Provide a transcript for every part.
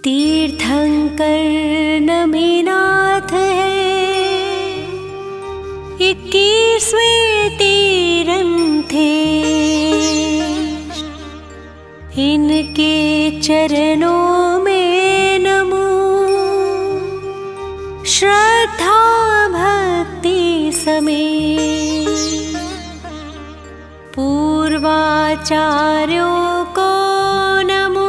तीर्थंकर नमीनाथ है, 21वें तीरंथे, इनके चरणों में नमो, श्रद्धा भक्ति समेत। पूर्वाचार्यों को नमो,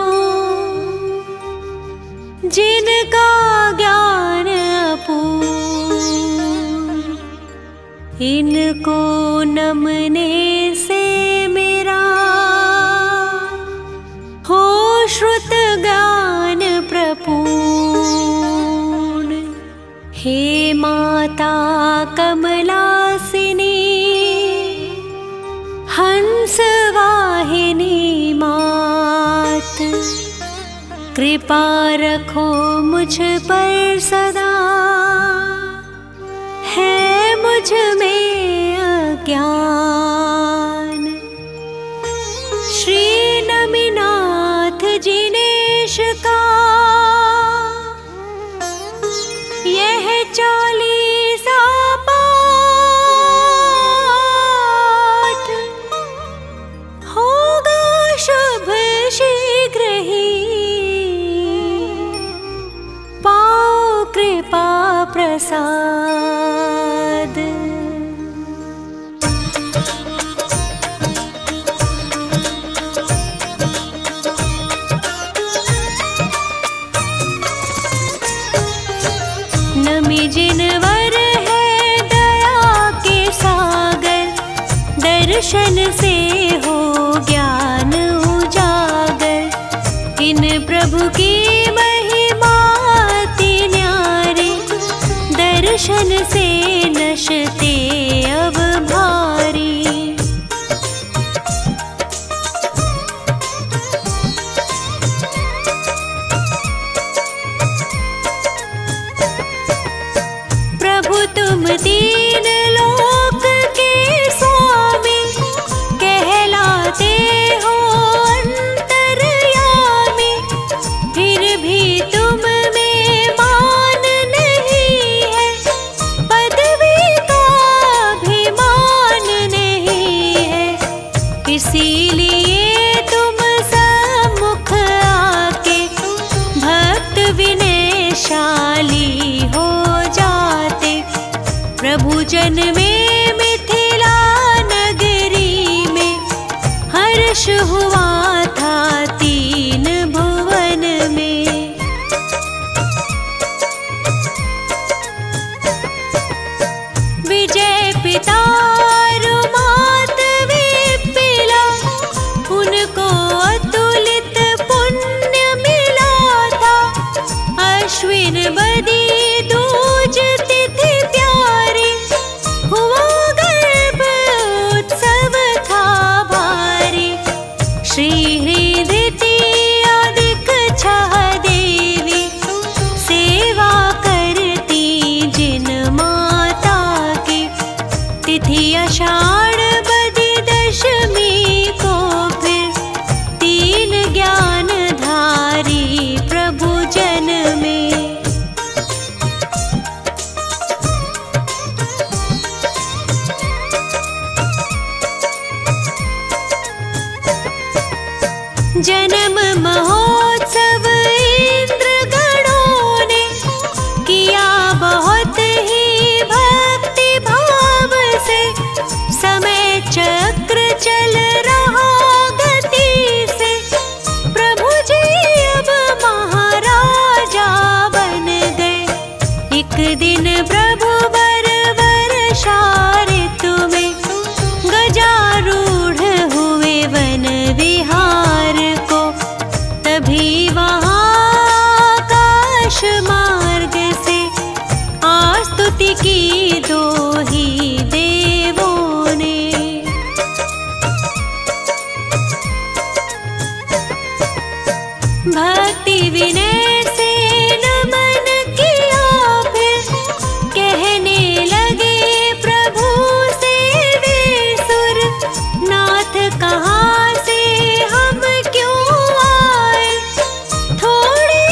जिनका ज्ञान अपूर्ण, इनको नमने से मेरा हो श्रुत ज्ञान प्रपूर्ण। हे माता कमलासिनी, हंस वाहिनी मात, कृपा रखो मुझ पर सदा, है मुझ में अज्ञान। श्री नमीनाथ जिनेश का यह 40 पाठ होगा शुभ शीघ्र ही, पाओ कृपा प्रसाद। नमी जिनवर है दया के सागर, दर्शन से हो ज्ञान उजागर। इन प्रभु की महिमा अति न्यारी, दर्शन से नशते अब भारी। प्रभु तुम तीन लोक के स्वामी, कहलाते हो अंतर्यामी। फिर भी तुम में मान नहीं है, पदवी का अभिमान नहीं है। इसीलिए तुम सम्मुख आके भक्त विनयशाली हो जाते। प्रभु जन में मिथिला नगरी में, हर्ष हुआ था 3 भुवन में। विजय पिता रुमात विपिला, उनको अतुलित पुण्य मिला था। अश्विन बदी दूज तिथि प्यारी, हुआ गर्भ उत्सव था भारी। श्री हृदय अधिक छह देवी, सेवा करती जिन माता की। तिथि आषाढ़ बदी दशमी को, फिर 3 ज्ञानधारी प्रभु जन में। जन्म महोत्सव इंद्र गणों ने किया बहुत ही भक्ति भाव से। समय चक्र चल रहा गति से, प्रभु जी अब महाराजा बन गए। एक दिन प्रभु बर वर्षा ऋतु में, गजारूढ़ हुए वन विहार को। तभी वहाँ आकाश मार्ग से आस्तुति की 2 ही देवों ने। भक्ति विनय से नमन किया, फिर कहने लगे प्रभु से वे सुर। नाथ कहाँ से हम क्यों आए, थोड़ी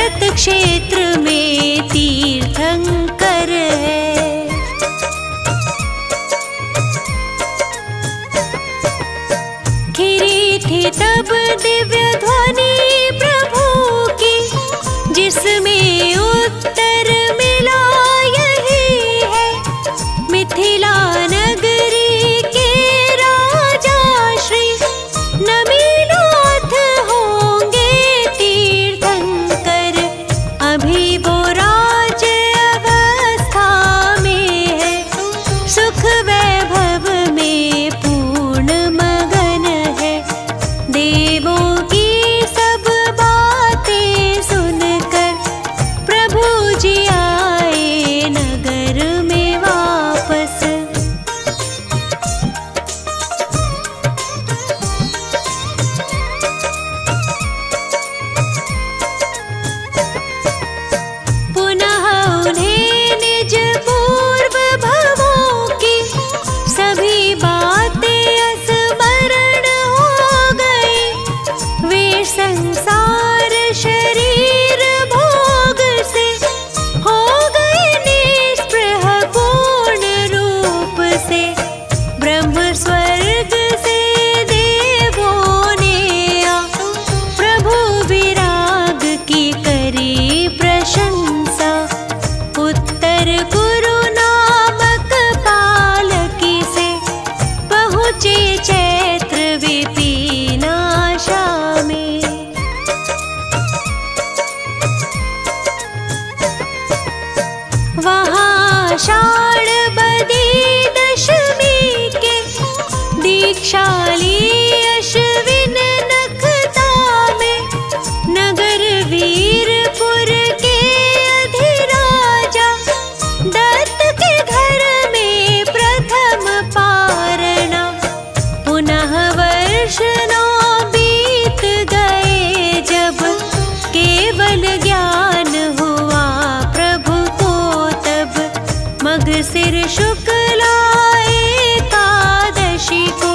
भरत क्षेत्र में तीर्थंकर है। खिरी थी तब दिव्य ध्वनि प्रभु की, जिसमें उत्तर मिला यही है, मिथिला नगरी के राजा श्री नमीनाथ होंगे तीर्थंकर। अभी वो राज अवस्था में है, सुख वैभव में पूर्ण मगन है। देवों की सब बातें सुनकर प्रभु जी आए नगर में वापस। पुनः उन्हें निज पूर्व भवों की सभी बातें स्मरण हो गई। वे संसार शरीर भोग से हो गए निस्पृह पूर्ण रूप से। ब्रह्म स्वर्ग से देवों ने आ प्रभु विराग की करी प्रशंसा। उत्तर कुरु नामक पालकी से पहुँचे चैत्र विपिनाशा में। वहाँ आषाढ़ बदी दशमी के दीक्षा ली अश्विन नखता में। नगर वीरपुर के अधिराजा दत्त के घर में प्रथम पारणा। पुनः वर्ष 9 बीत गए जब केवल ज्ञान हुआ प्रभु को तब। मगसिर शुक्ला एकादशी को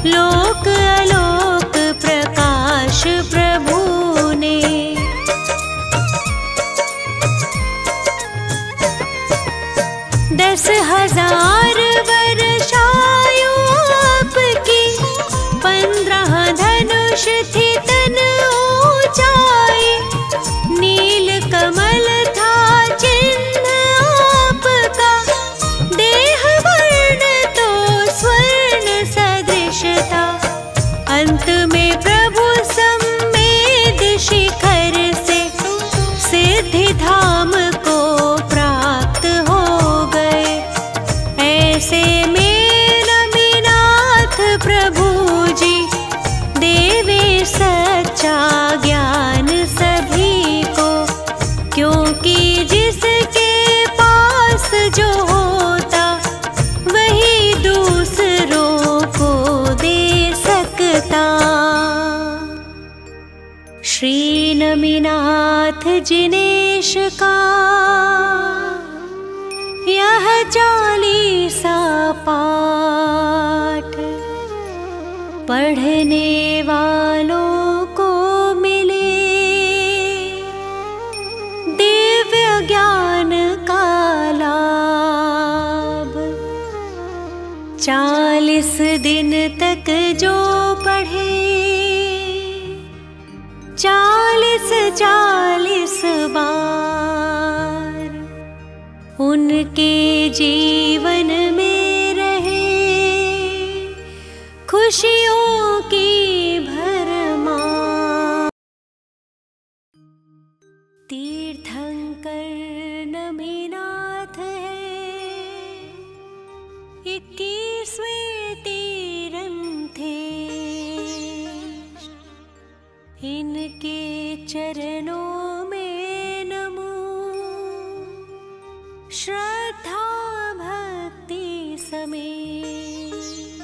लोक अलोक प्रकाश प्रभु ने। 10,000 वर्षायु आपकी, 15 धनुष थी तन ऊंचाई। नील कमल था चिन्ह आपका, देह वर्ण तो स्वर्ण सदृश था। अंत में प्रभु सम्मेद शिखर से सिद्धि धाम को प्राप्त हो गए। ऐसे में नमीनाथ प्रभु जी देवे सच्चा ज्ञान सभी को। क्योंकि जिसके पास जो होता वही दूसरों को दे सकता। श्री नमीनाथ जिनेश का यह 40सा पाठ पढ़ने वालों को मिले दिव्य ज्ञान का लाभ। 40 दिन तक जो पढ़े 40 बार, उनके जीवन में रहे खुशियों की भरमार। तीर्थंकर नमीनाथ है, 21वें तीरंथे। इनके चरणों में नमो, श्रद्धा भक्ति समेत।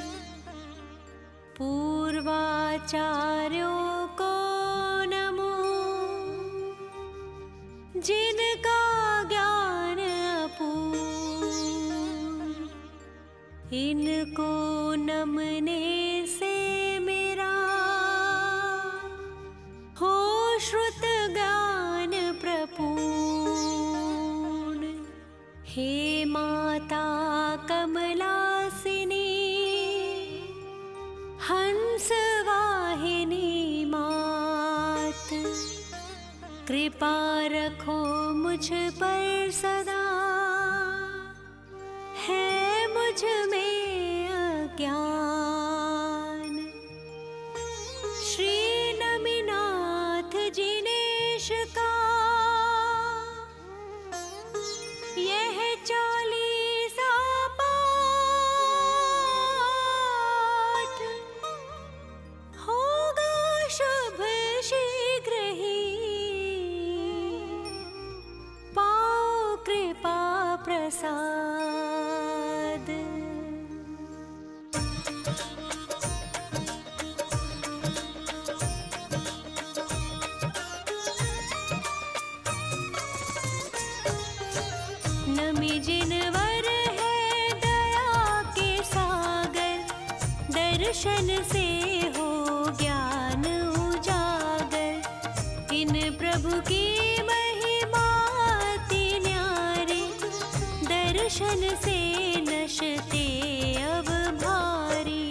पूर्वाचार्यों को नमो, जिनका ज्ञान अपूर्व। इनको नमने से मेरा हो श्रुत ज्ञान हे माता कमलासिनी हंस वाहिनी मात, कृपा रखो मुझ पर सदा, है मुझ में अज्ञान। श्री नमिनाथ जिनेश का यह 40 पाठ होगा शुभ शीघ्र ही, पाओ कृपा प्रसाद। नमी जिनवर है दया के सागर, दर्शन से हो ज्ञान उजागर। इन प्रभु की महिमा अति न्यारी, दर्शन से नशते अब भारी।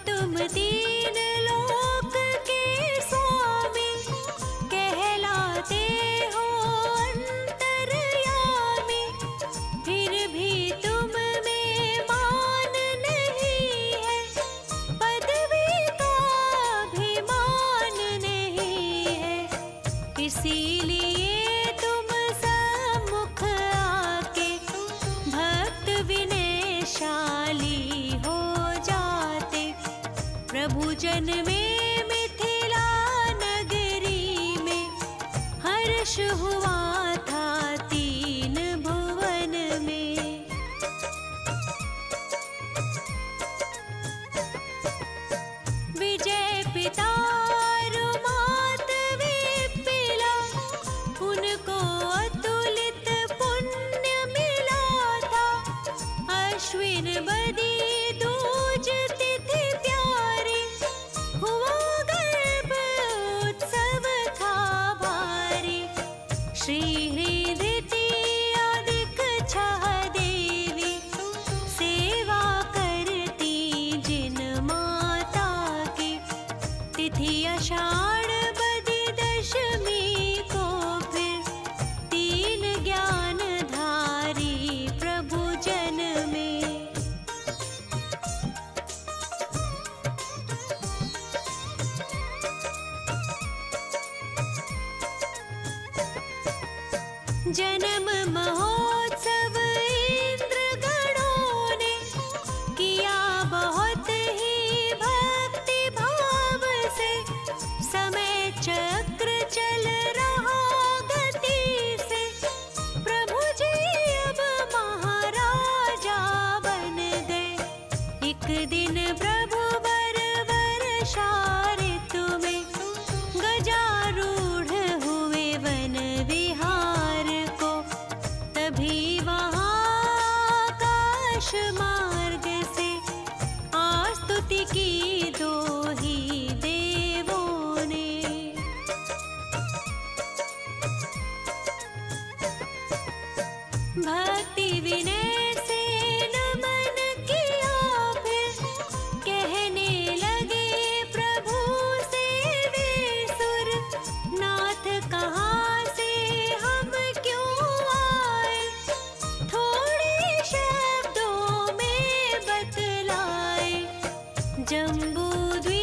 तुम तीन लोक के स्वामी, कहलाते हो अंतर्यामी। फिर भी तुम में मान नहीं है, पदवी का अभिमान नहीं है। इसीलिए तुम सम्मुख आके भक्त विनयशाली हो जाते। प्रभु जन में मिथिला नगरी में हर्ष हुआ था 3 भुवन में। विजय पिता रुमात विपिला, उनको अतुलित पुण्य मिला था। अश्विन बदी दूज तिथि प्यारी, हुआ गर्भ उत्सव था भारी। श्री हृदय अधिक छह देवी, सेवा करती जिन माता की। तिथि आषाढ़ बदी दशमी को फिर 3 ज्ञानधारी प्रभु जन में। जन्म महोत्सव इंद्र गणों ने किया बहुत ही भक्ति भाव से। समय चक्र चल रहा गति से, प्रभु जी अब महाराजा बन गए। एक दिन प्रभु वर्षा ऋतु में गजारूढ़ हुए वन विहार को। तभी वहाँ आकाश मार्ग से आस्तुति की 2 ही देवों ने। भक्ति विनय से नमन किया, फिर कहने लगे प्रभु से वे सुर। नाथ कहाँ से हम क्यों आए, थोड़े शब्दों में बतलाए। जम्बू द्वीप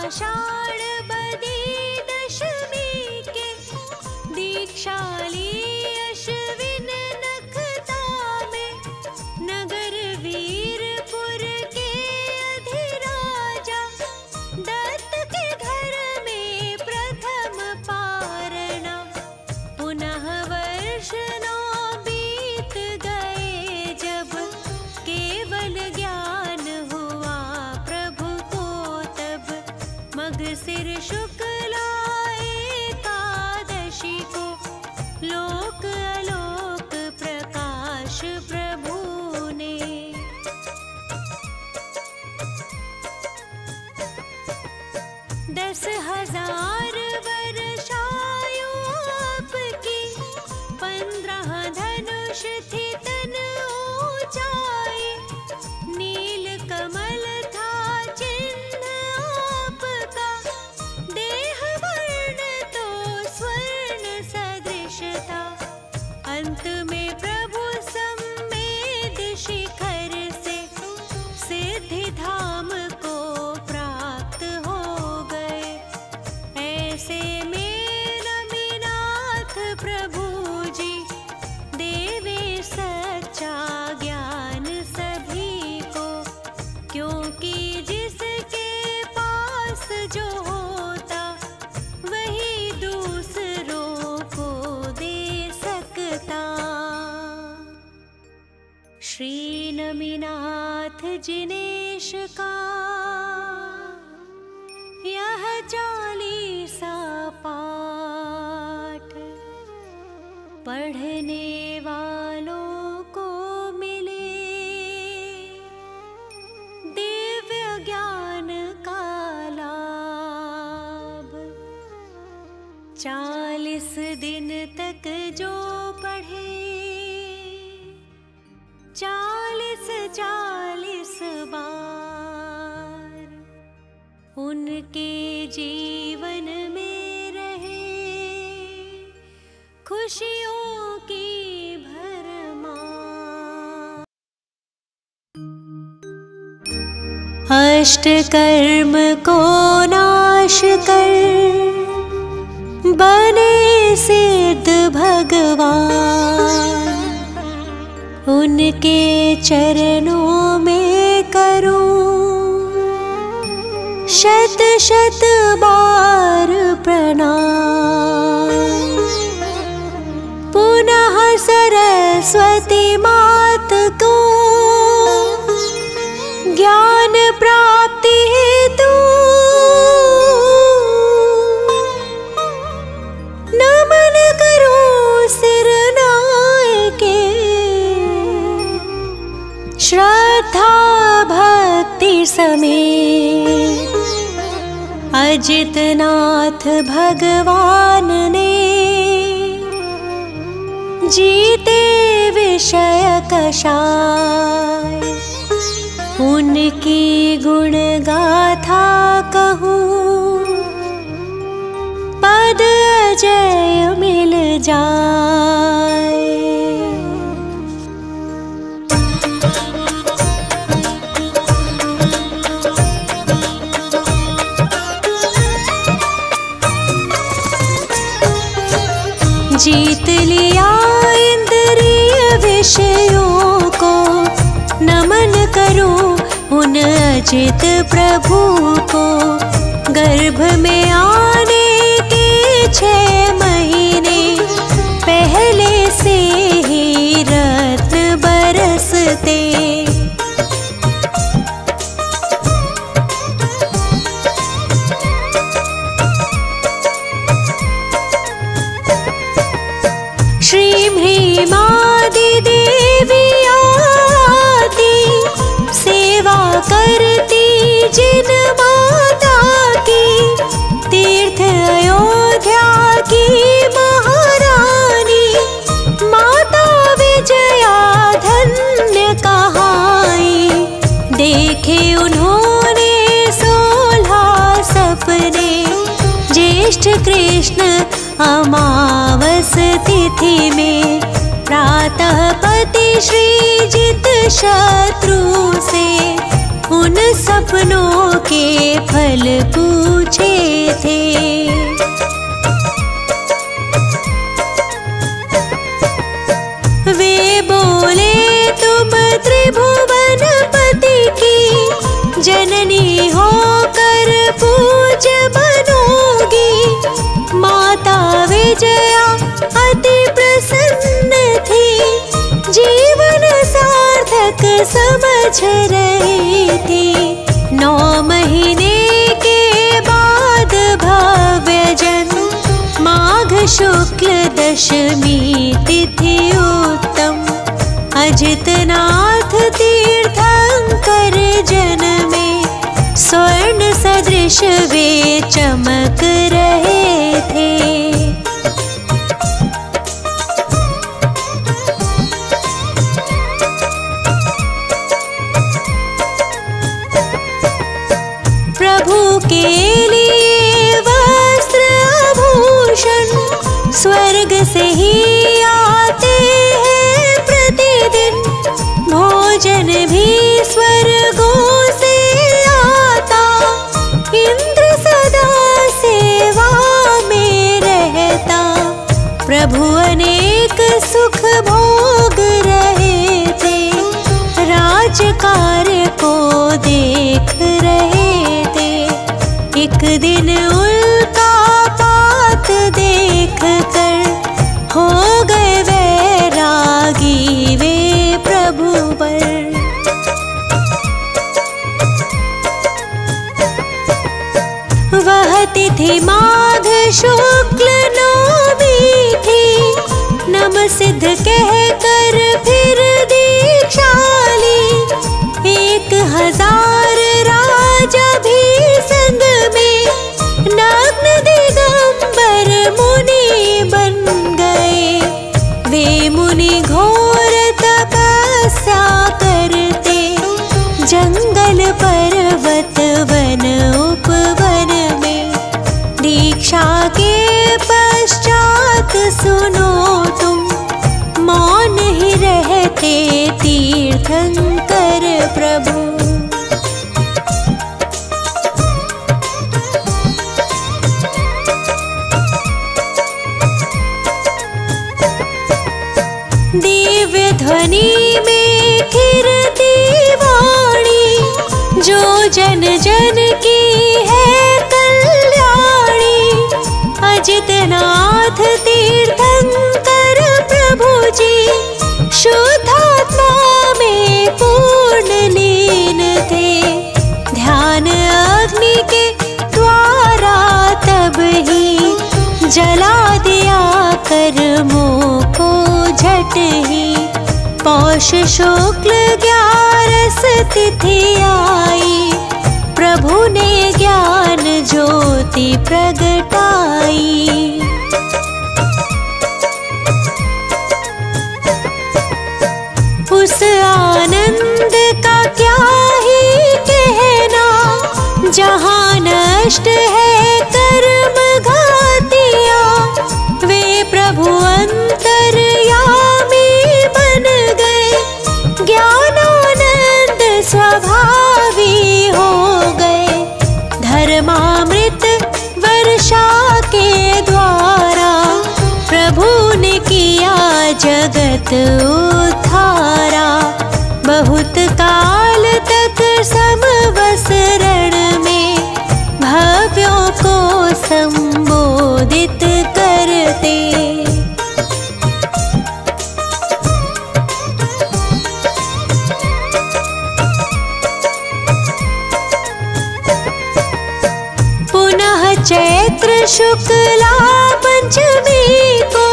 आषाढ़ बदी दशमी के दीक्षा ली अश्विन नखता में नगर वीरपुर के अधिराजा दत्त के घर में प्रथम पारणा पुनः वर्ष 9 बीत गए जब केवल ज्ञान हुआ प्रभु को तब मगसिर शुक्ला एकादशी को लोक अलोक प्रकाश प्रभु ने 10,000 वर्षायु आपकी 15 धनुष थी तन ऊंचाई नील कमल था चिन्ह आपका देह वर्ण तो स्वर्ण सदृश था अंत में प्रभु सम्मेद शिखर से सिद्धि धाम को प्राप्त हो गए ऐसे में नमीनाथ प्रभु जी देवे सच्चा ज्ञान सभी को क्योंकि जिसके पास जो होता वही दूसरों को दे सकता। श्री नमीनाथ जिनेश का यह 40 पाठ पढ़ने वालों को मिले दिव्य ज्ञान का लाभ 40 दिन तक जो पढ़े 40 बार उनके जीवन में रहे खुशियों की भरमार। अष्ट कर्म को नाश कर बने सिद्ध भगवान उनके चरणों में करूं शत शत बार प्रणाम पुनः सरस्वती मात को ज्ञान प्राप्ति हेतु नमन करूं सिर नाय के श्रद्धा भक्ति समेत अजितनाथ भगवान ने जीते विषय कषाय उनकी गुण गाथा कहूँ पद अजय मिल जाए। जीत लिया इंद्रिय विषयों को नमन करूं उन अजित प्रभु को गर्भ में आने के 6 महीने पहले से ही रत्न बरसते श्री भीमादि देवी आती सेवा करती जिन माता की तीर्थ अयोध्या की महारानी माता विजया धन्य कहाई देखे उन्होंने 16 सपने ज्येष्ठ कृष्ण अमावस तिथि में प्रातः पति श्रीजित शत्रु से उन सपनों के फल पूछे थे। वे बोले तुम त्रिभुवनपति की जननी होकर पूज्य बनोगी। माता विजया अति प्रसन्न थी, जीवन सार्थक समझ रही थी। 9 महीने के बाद भव्य जन्म, माघ शुक्ल दशमी तिथि उत्तम। अजितनाथ तीर्थंकर जन्मे, स्वर्ण सदृश वे चमक रहे थे। प्रभु के लिए वस्त्र आभूषण स्वर्ग से ही आते हैं प्रतिदिन। भोजन भी स्वर्गों से आता, इंद्र सदा सेवा में रहता। प्रभु अनेक सुख भोग रहे थे, राजकार्य को देख रहे थे। एक दिन उल्का पात देख कर हो गए वैरागी वे प्रभु पर। वह तिथि माघ शुक्ल नवमी थी, नम सिद्ध कहकर फिर दीक्षा ली। 1000 राजा भी संग में, नग्न दिगंबर मुनि बन गए। वे मुनि घोर तपस्या करते, जंगल पर्वत वन उपवन में। दीक्षा के पश्चात सुनो तुम, मौन ही रहते तीर्थंकर प्रभु। दिव्य ध्वनि में खिरती वाणी, जो जन जन की है कल्याणी। अजितनाथ तीर्थंकर प्रभु जी, शुद्धात्मा में पूर्ण लीन थे। ध्यान अग्नि के द्वारा तब ही जला दिया कर्मों को झट ही। पौष शुक्ल 11 तिथि आई, प्रभु ने ज्ञान ज्योति प्रगटाई। उस आनंद का क्या ही कहना, जहाँ नष्ट है कर्म घातिया। वे प्रभु अंतर्यामी बन गए, ज्ञानानंद स्वभावी हो गए। धर्मामृत वर्षा के द्वारा प्रभु ने किया जगत उद्धारा। बहुत काल तक समवसरण में, भव्यों को संबोधित करते। पुनः चैत्र शुक्ला पंचमी को,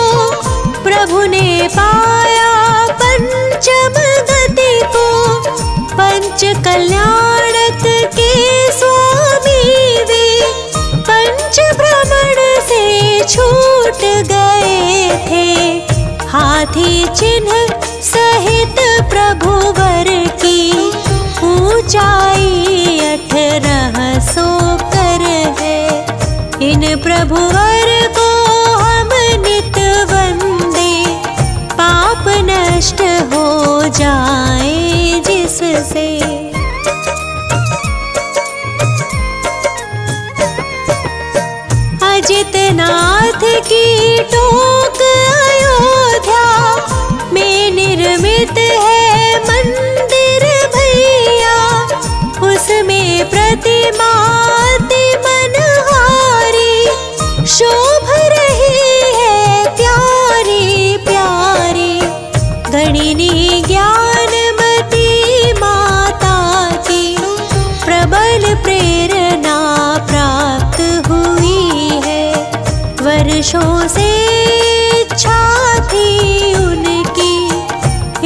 प्रभु ने पाया पंचम गति को। पंच कल्याणक के स्वामी वे, पंच भ्रमण से छूट गए थे। हाथी चिन्ह सहित प्रभु वर की, ऊंचाई 1800 कर है। इन प्रभु वर को हम नित वंदे, पाप नष्ट हो जाए जिससे। अजितनाथ की टोक अयोध्या में निर्मित है मंदिर भैया, उसमें प्रतिमा अति मनहारी शोभ रही है प्यारी प्यारी। गणिनी ज्ञानमती माता की प्रबल प्रेरणा प्राप्त हुई है, वर्षों से इच्छा थी उनकी,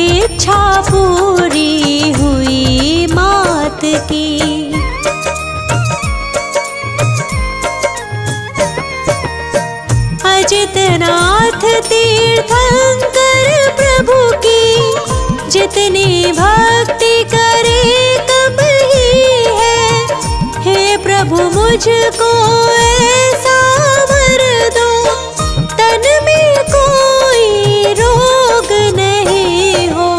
इच्छा पूरी हुई मात की। अजितनाथ तीर्थंकर प्रभु की जितनी भक्ति करे कम ही है। हे प्रभु मुझको ऐसा वर दो, तन में कोई रोग नहीं हो,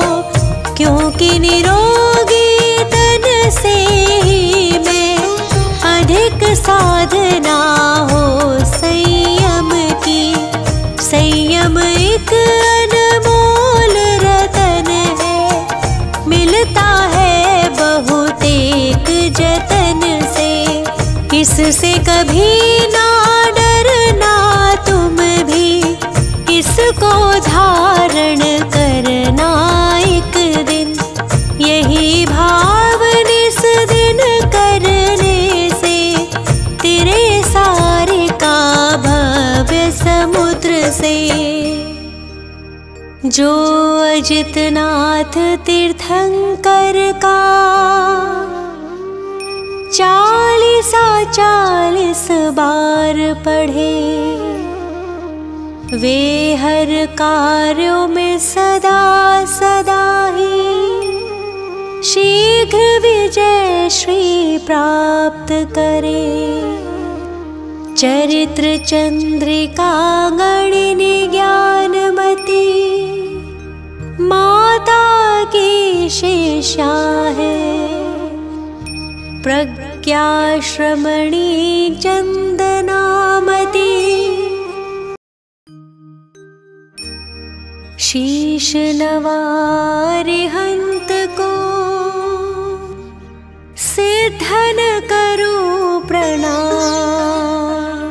क्योंकि निरोगी तन से ही मैं अधिक साधना हो संयम की। संयम एक अनमोल रतन है, मिलता है बहुत एक जतन से। इससे कभी ना डरना तुम भी, इसको धारण करना एक दिन। यही भाव निस दिन करने से तेरे सारे का भव्य समुद्र से। जो अजितनाथ तीर्थंकर का 40 बार पढ़े, वे हर कार्यों में सदा सदा ही शीघ्र विजय श्री प्राप्त करे। चरित्र चंद्रिका गणिनी ज्ञानमती माता की शिष्या है, प्रज्ञा श्रमणी चंदनामती शीश नवारिहंत को सिद्धन करूं प्रणाम।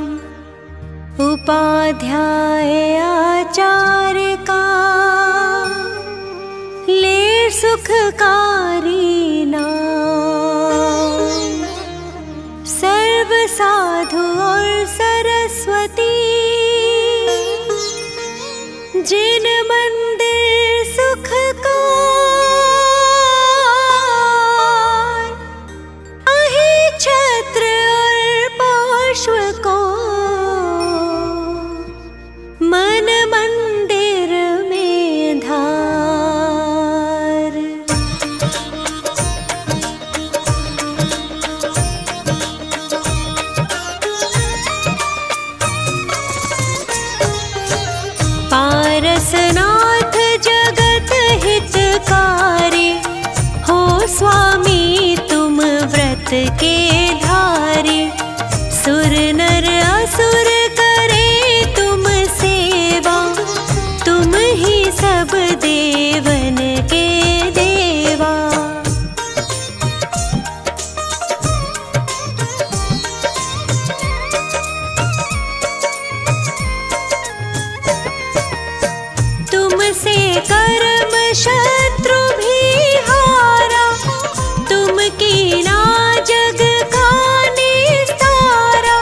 उपाध्याय आचार्य का ले सुखकारी नाम। सर्व साधु और सरस्वती जिन मंदिर सुख को अहि छत्र और पार्श्व को मन मंदिर में धार। पारसनाथ जगत हितकारी हो स्वामी तुम व्रत के धारी। सुर नर असुर करे तुम सेवा, तुम ही सब देवन के देवा। तुमसे कर्म शत्रु भी हारा, तुम की ना जग का निस्तारा।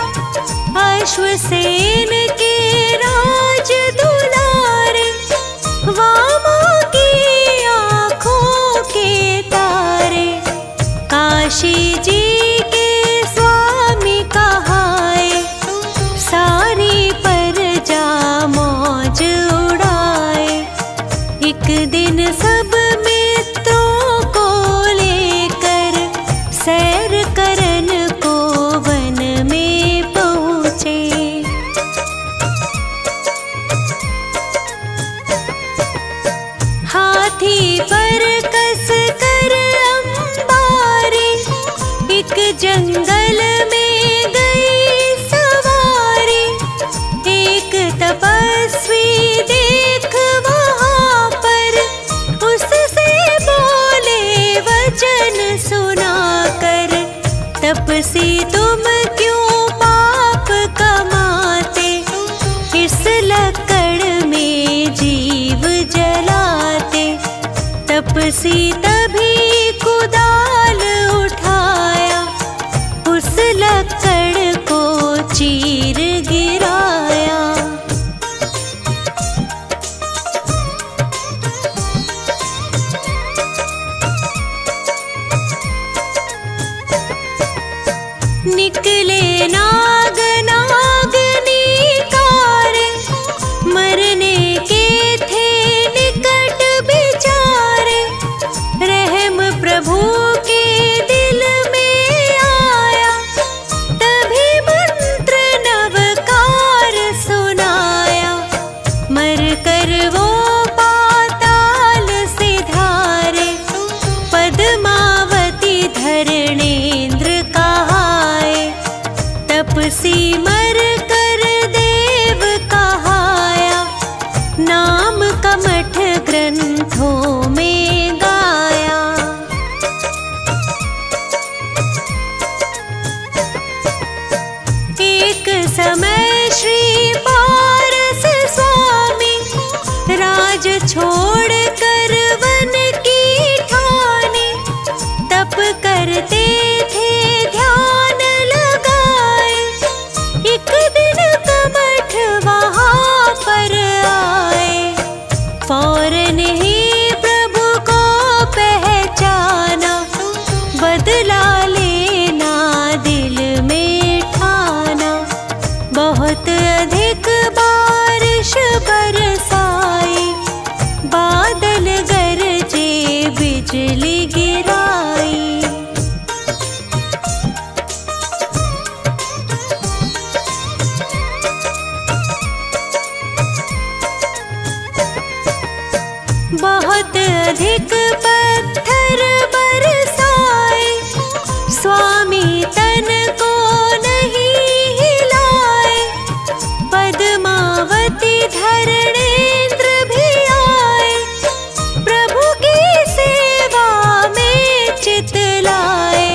तपसी तभी कुदाल उठाया, उस लक्कड़ को चीर गिराया। निकले नाग नागनी कारे, मरने के थे निकट बिचारे। रहम प्रभु के दिल में आया, तभी मंत्र नवकार सुनाया। मर कर वो पाताल से धारे, पद्मावती धरणेन्द्र कहाए। तपसी मर कर देव कहाया, नाम कमठ ग्रंथों में गाया। एक समय श्री पारस स्वामी, राज छोड़ कर वन की ठानी। तप करते थे ध्यान लगाए, एक दिन कमठ वहाँ पर आए। फौरन ही प्रभु को पहचाना, बदला लेना दिल में ठाना। बहुत अधिक बारिश बरसाई, बादल गरजे बिजली गिराई। बहुत अधिक पत्थर बरसाए, स्वामी तन को नहीं हिलाए। पद्मावती धरणेन्द्र भी आए, प्रभु की सेवा में चित लाए।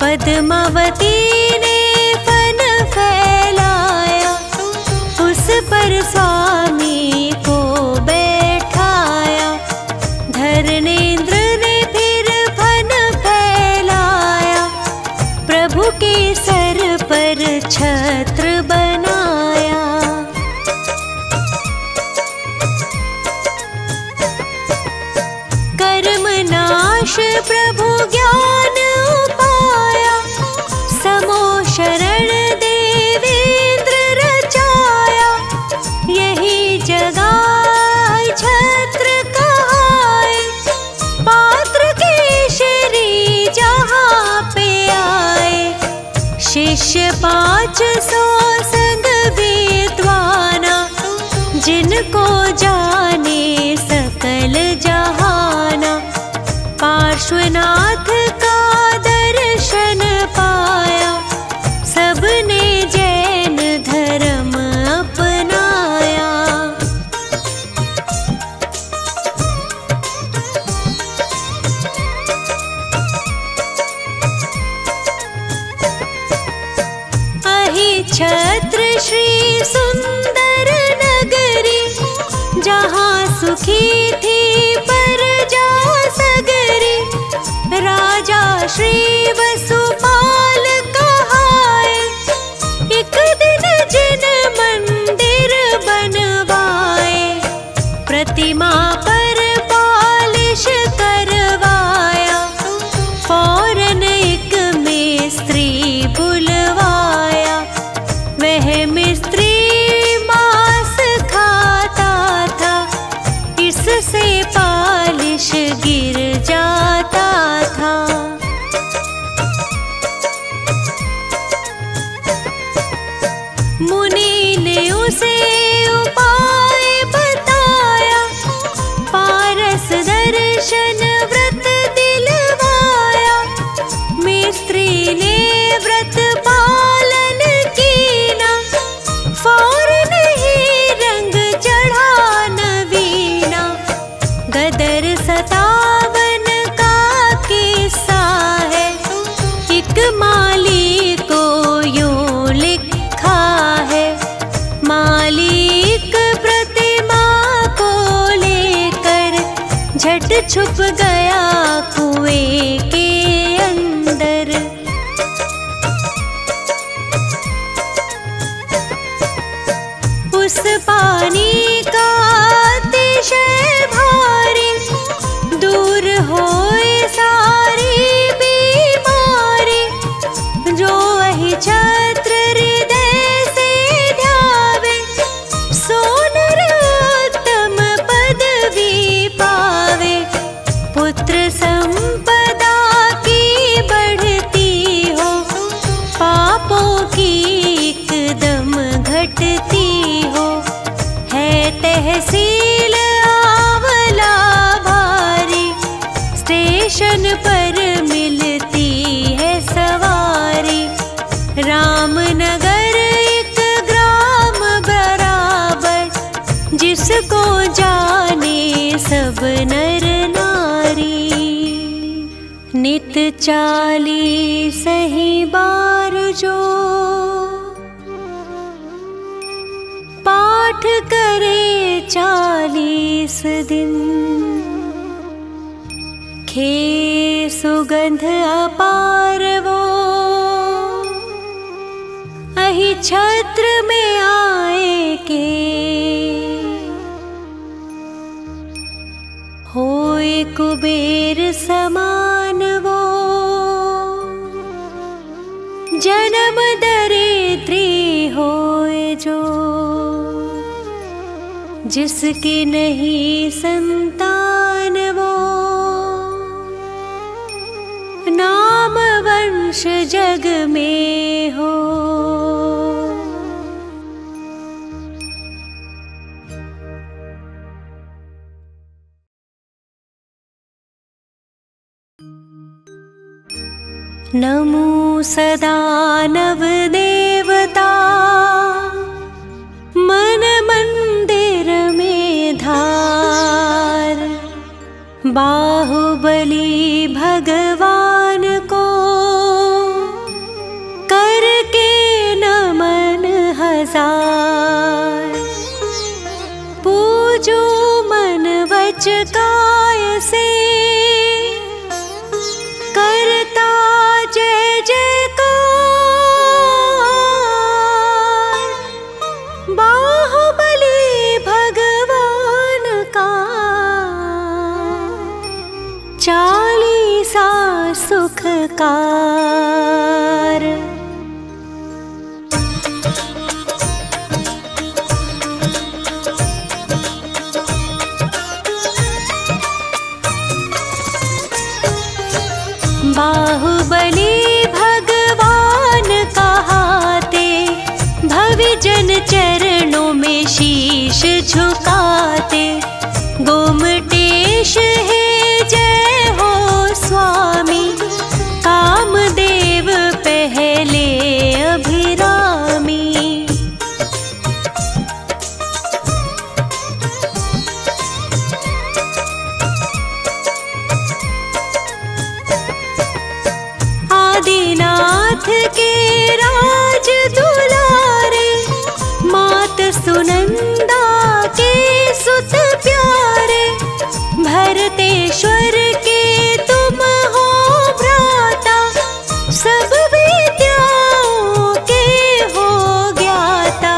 पद्मावती ने फन फैलाया, उस पर स्वामी को बैठाया। धरणेन्द्र ने फिर फन फैलाया, प्रभु के सर पर छत्र बनाया। कर्म नाश प्रभु ज्ञान उपाया, समो शरण देवेंद्र रचाया। यही जगाए छत्र कहाए, पात्र केशरी जहाँ पे आए। शिष्य 500 संग विद्वाना, जिनको जाने सकल जहाना। पार्श्वनाथ का दर्शन पाया, सबने जैन धर्म अपनाया। छत्र श्री सुंदर नगरी, जहाँ सुखी थी प्रजा सगरी। राजा श्री वसुपाल कहाए, एक दिन जिन मंदिर बनवाए। प्रतिमा पर पालिश करवाया, फौरन एक मिस्त्री बुलवाया। वह मिस्त्री मांस खाता था, इससे पालिश गिर जाता था। मुनि ने उसे उपाय बताया, पारस दर्शन व्रत दिलवाया। मिस्त्री ने व्रत पालन कीना, फौरन ही रंग चढ़ा नवीना। गदर 57 का किस्सा है, एक माली को यूं लिखा है। माली छुप गया कुएं के अंदर। उस पानी का अतिशय भारी, दूर होए सारी बीमारी। जो वही छत्र हृदय से ध्यावे, सो नरोत्तम पदवी पावे। पुत्र संपदा की बढ़ती हो, पापों की एकदम घटती हो। है तहसील आंवला भारी, स्टेशन पर मिलती है सवारी। रामनगर एक ग्राम बराबर, जिसको जाने सब नर नारी। नित 40 ही बार जो पाठ करे 40 दिन, खे सुगंध अपार वो अहि छत्र में आए के। होए कुबेर समान वो, जन्म दरिद्री होए जो। जिसकी नहीं संतान वो, नाम वंश जग में हो। नमो सदा नव देवता, मन मंदिर में धार। बाहुबली भगवान को करके नमन 1000। पूजो मन वच काय से, करता जय जयकार। बाहुबली भगवान का 40 सुखकार। बाहुबली भगवान कहाते, भविजन चरणों में शीश झुकाते। गोमटेश है जय हो स्वामी, कामदेव पहले अभिरामी। आदिनाथ के राज दुलारे, मात सुनंदा के सुत प्यारे। भरतेश्वर के तुम हो भ्राता, सब विद्याओं के हो ज्ञाता।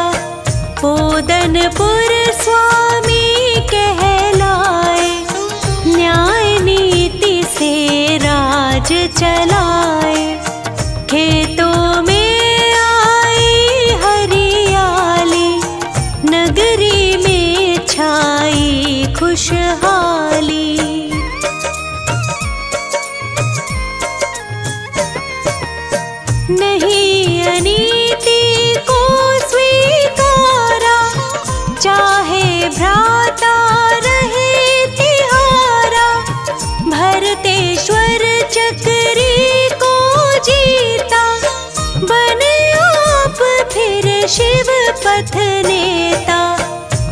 पोदनपुर स्वामी कहलाए, न्याय नीति से राज चलाए। खेतों में आई हरियाली, नगरी में छाई खुशहाली। नहीं अनीति को स्वीकारा, चाहे भ्राता रहे तिहारा। भरतेश्वर चक्री को जीता, बने आप फिर शिव पथ नेता।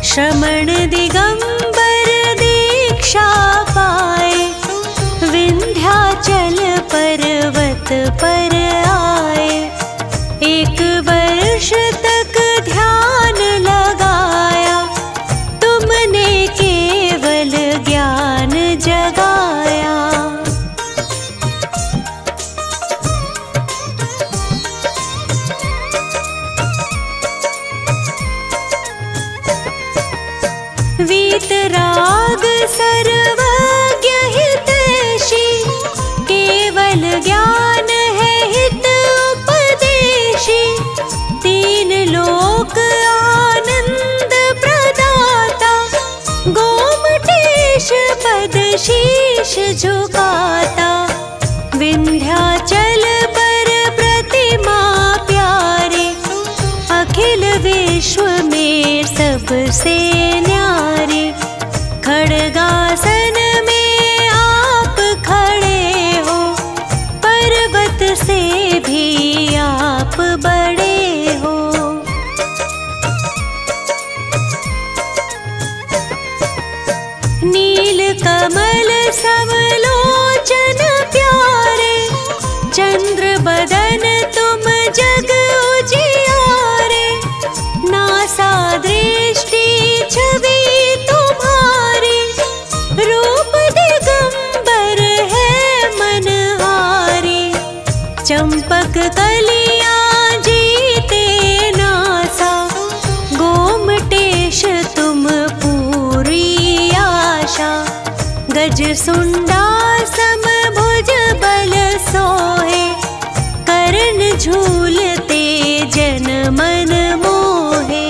श्रमण दिगंबर दीक्षा पाए, विंध्याचल पर्वत पर आए। 1 वर्ष तक ध्यान लगाया, तुमने केवल ज्ञान जगा। वीतराग सर्वज्ञ हितैषी, केवल ज्ञान है हित उपदेशी। तीन लोक आनंद प्रदाता, गोमटेश पद शीश झुकाता। विंध्याचल पर प्रतिमा प्यारे, अखिल विश्व में सबसे न्यारे। खड़गासन में आप खड़े हो, पर्वत से भी आप बड़े हो। नील कमल समलोचन प्यारे, चंद्र बदन तुम जग उजियारे। नासा दृष्टि छवि तुम्हारी, रूप दिगंबर है मनहारी। चंपक कलियां जीते नासा, गोमटेश तुम पूरी आशा। गज सुंडासम भुज बल सोहे, करण झूलते जन मन मोहे।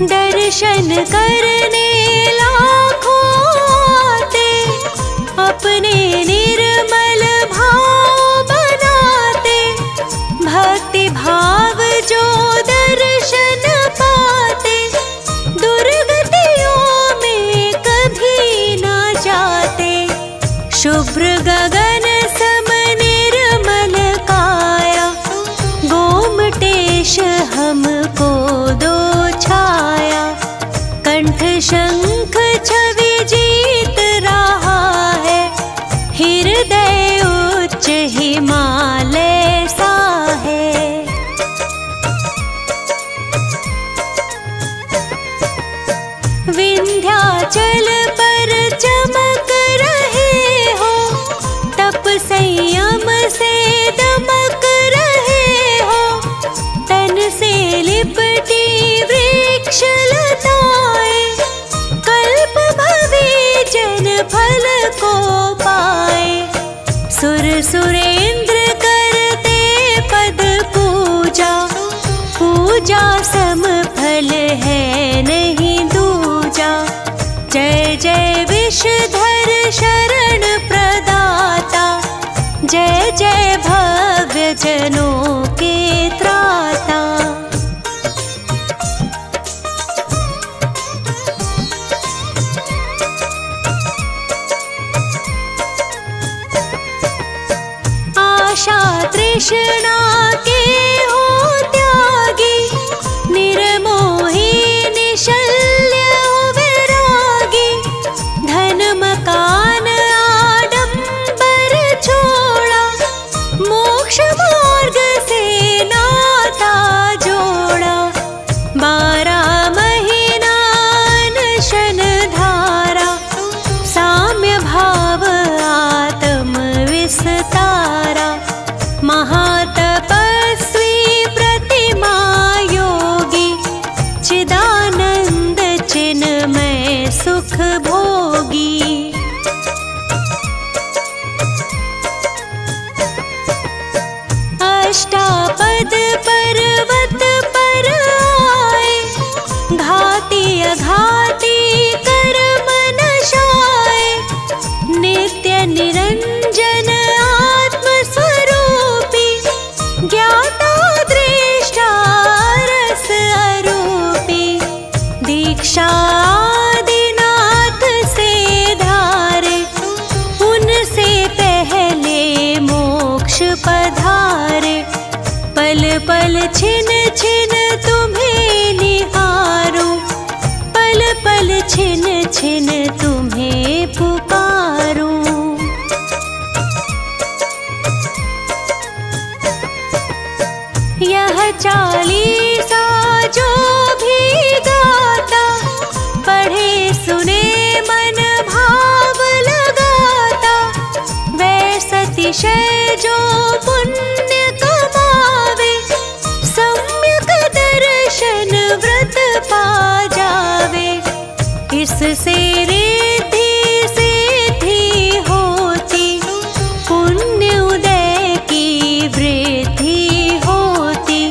दर्शन करने लाखों आते, अपने निर्मल भाव बनाते। भक्ति भाव जो दर्शन पाते, दुर्गतियों में कभी ना जाते। शुभ्र गगन सम निर्मल काया, गोमटेश हमको दो छाया। कंठ शंख छवि जीत रहा है, हृदय उच्च हिमालय सा है। विंध्याचल पर चमक रहे हो, तप संयम से दमक रहे हो। तन से लिपटी वृक्ष लताएं, कल्प भवी जन फल को पाए। सुर सुरेंद्र करते पद पूजा, पूजा सम फल है नहीं दूजा। जय जय विषधर शरण प्रदाता, जय जय भव्य जनों के त्राता। आशा तृष्णा के हो त्यागी, निर्मोही निशल्य हो वैरागी। धन मकान आडंबर छोड़ा, मोक्ष मार्ग से नाता जोड़ा। 12 महीना अनशन धारा, साम्य भाव आत्म विस्तारा। महातपस्वी प्रतिमा योगी, चिदानंद चिन्मय सुख भोगी। अष्टापद पर्वत पर आए, घाती अघाती कर्म नशाए। नित्य निरंजन आत्म स्वरूपी, ज्ञाता दृष्टा रस अरूपी। दीक्षा आदिनाथ से धारे, उनसे पहले मोक्ष पधारे। पल पल छिन छिन तुम्हें निहारूं, पल पल छिन छिन तुम्हें पुकारूं। यह चालीसा जो भी गाता, पढ़े सुने मन भाव लगाता। वैसे अतिशय जो पुण्य कमावे, सम्यक दर्शन व्रत पा जावे। इससे रिद्धि सिद्धि होती, पुण्य उदय की वृद्धि होती।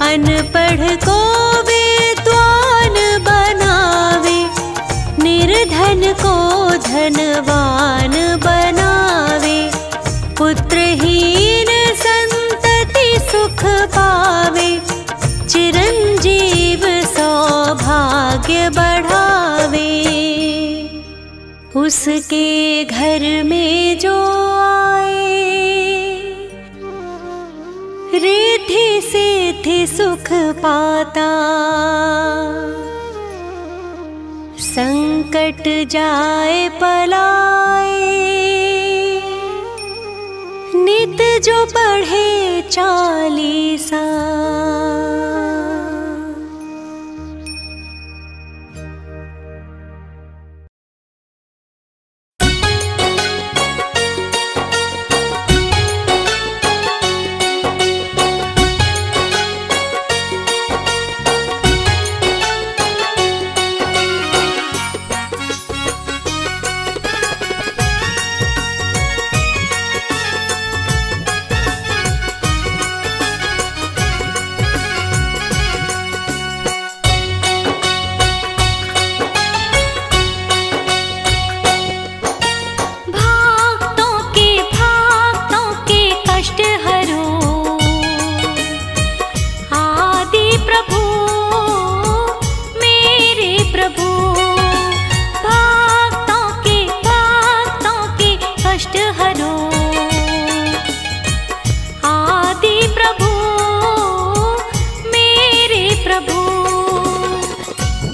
अनपढ़ को विद्वान बनावे, निर्धन को धनवान बनावे। पुत्रहीन संतति सुख पावे, चिरंजीव सौभाग्य बढ़ावे। उसके घर में जो आए, रिद्धि सिद्धि सुख पाता। संकट जाए पलाए, नित जो पढ़े चालीसा।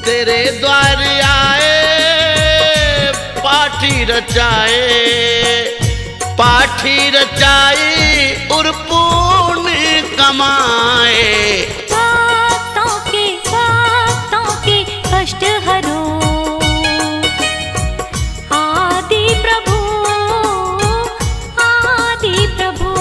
तेरे द्वार आए पाठी रचाए, पाठी रचाई और पुण्य कमाए। भक्तों के कष्ट हरो, आदि प्रभु आदि प्रभु।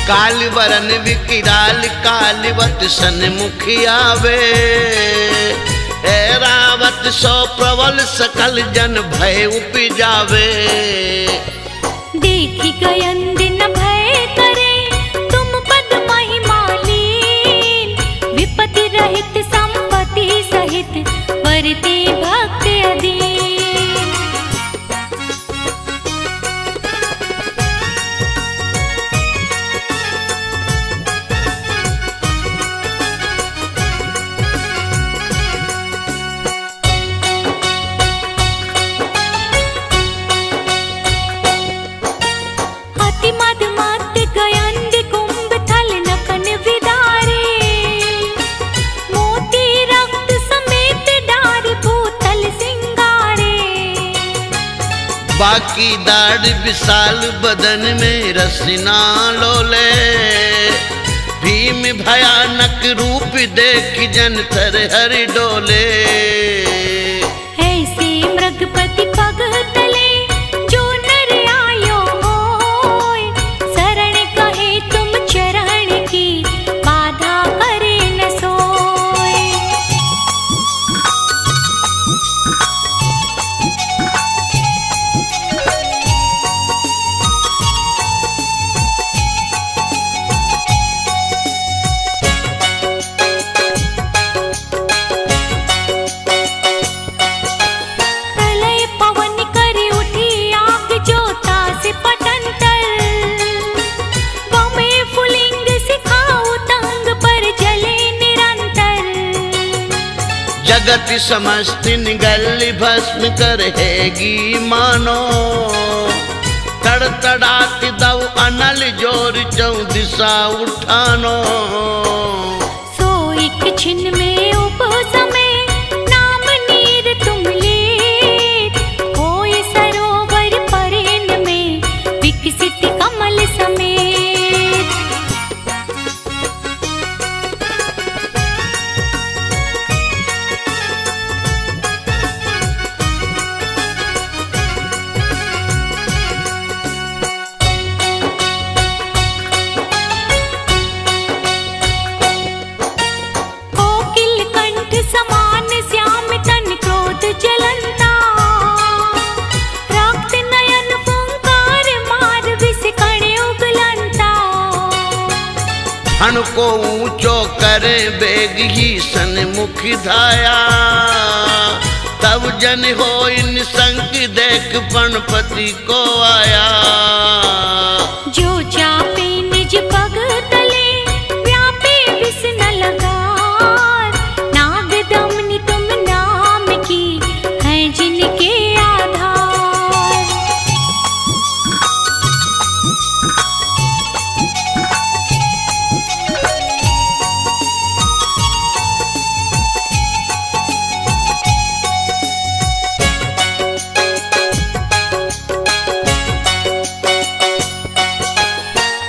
काल वरन विकिराल कालवत सन्मुखी आवे। ऐरावत सौ प्रबल सकल जन भय उपजावे। देखी गयन दिन भय करे तुम पद महिमालीन। विपत्ति रहित संपत्ति सहित वरती भक्त अधीन। बाकी दाढ़ विशाल बदन में रसना लोले। भीम भयानक रूप देख जन थर हरि डोले। ऐसे मृगपति पग तले जो नर आयो होय। शरण कहे तुम चरण की बाधा करे न सोय। जगत समस्त निगल भस्म करहेगी मानो। तड़तड़ाती दव अनल जोर चौ दिशा उठानो। सो एक छिन में उपसमे नाम नीर तुम लेत, होय सरोवर परेन में विकसित कमल समेत। समान श्याम तन क्रोध जलंता, रक्त नयन फुंकार मार विष कण उगलंता। हण को ऊंचो करे बेग ही सन्मुख धाया, तब जन हो निसंक देख पणपति को आया। जो चापे निज पग तले व्यापे विष न लगा, तुम नाम की है जिनके आधार।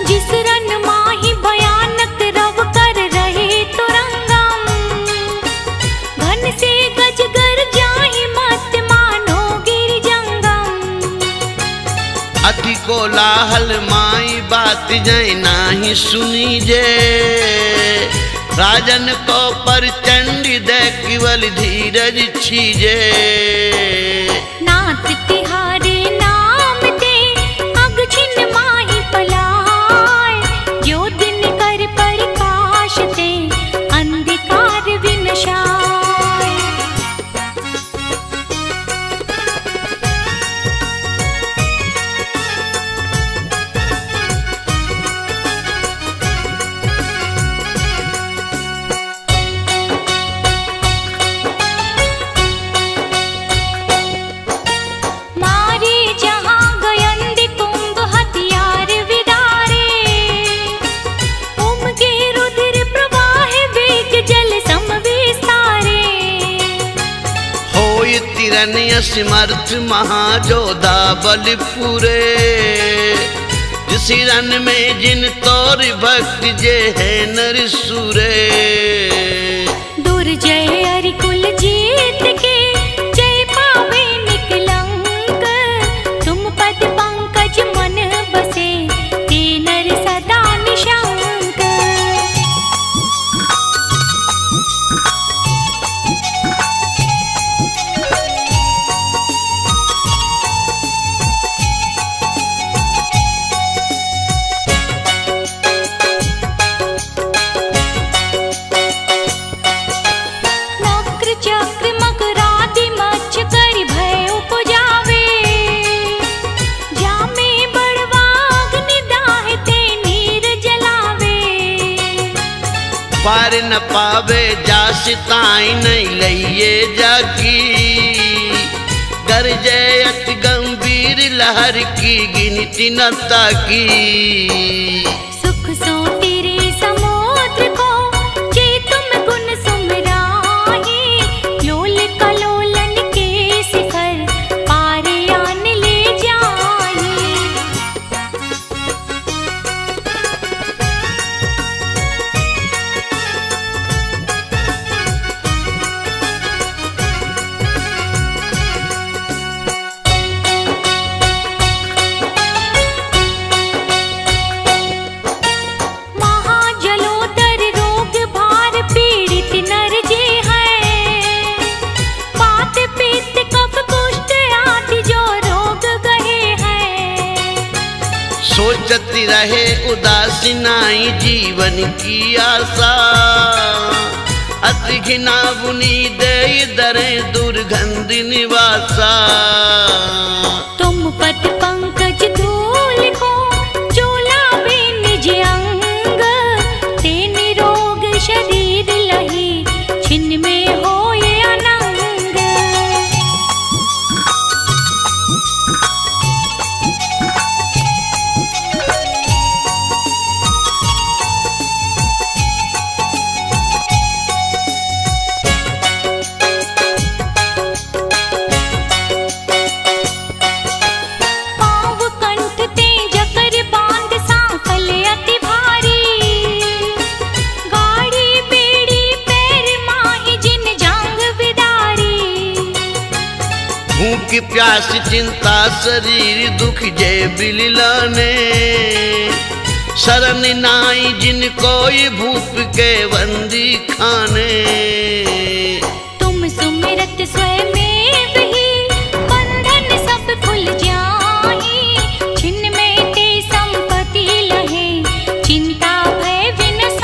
जिस रन माही भयानक रव कर रहे तुरंगम, घन से गजगर जाहि मत मानो गिर जंगम। अति कोलाहल माई बात जय नाही सुनी जे, राजन को परचंडी दे केवल धीरज छीजे। नाथ तिहारे नाम दे अग छिन माही पलाय, जो दिन कर प्रकाश दे अंधकार विनशाय। मारे जहाँ गयंद कुंभ हथियार विदारे, उमगे रुधिर प्रवाह वेग जल सम विस्तारे। होय तिरन्य समर्थ महाजोधा बल पूरे, जिस रन में जिन तोर भक्त जे है नर सूरे। दुर्जय अरिकुल जीत के जय पावे निकलंक, तुम पद पंकज मन बसे ते नर सदा निशंक। नक्र चक्र मकरादि मच्छ करि भय उपजावे, जामे बड़वा अग्नि दाहते नीर जलावे। पार न पावे जास ताई नहीं लइये जाकी, गरजे अति गंभीर लहर की गिनती न ताकी। सुख सो तेरे समुद्र को जे तुम गुण सुमराही, लोल कलोलन के शिखर पारे आन ले जाही। महाजलोदर रोग भार पीड़ित नर जे हैं, वात पित्त कफ कुष्ठ आदि जो रोग गहे हैं। सोचती रहे उदासी नाई जीवन की आशा, अति घिना बुनी दे दरे दुर्गंध निवासा। तुम पद पंकज धूल को चोलावे निज अंग, ते निरोग शरीर लही छिन में होए अनंग। भूख प्यास चिंता शरीर दुख जय बिलिलाने, शरण नाई जिन कोई भूप के बंदी खाने। तुम सुमिरत स्वयं ही बंधन सब खुल जाहि, छिन्न में ते संपत्ति लहे चिंता भय विनसाहि।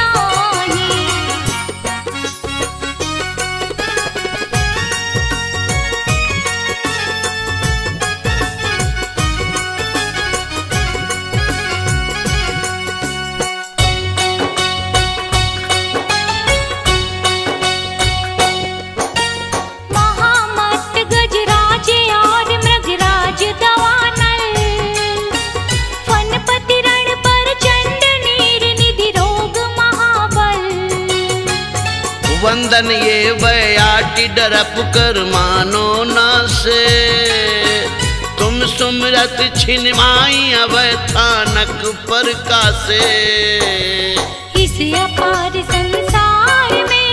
महामत गजराज और मृगराज दवानल, फनपति रण पर चंड नीर निधि रोग महाबल। वंदन ये बयाटी डरप कर मानो ना से, तुम सुमिरत छिन माई अवै थानक पर कासे। इस अपार संसार में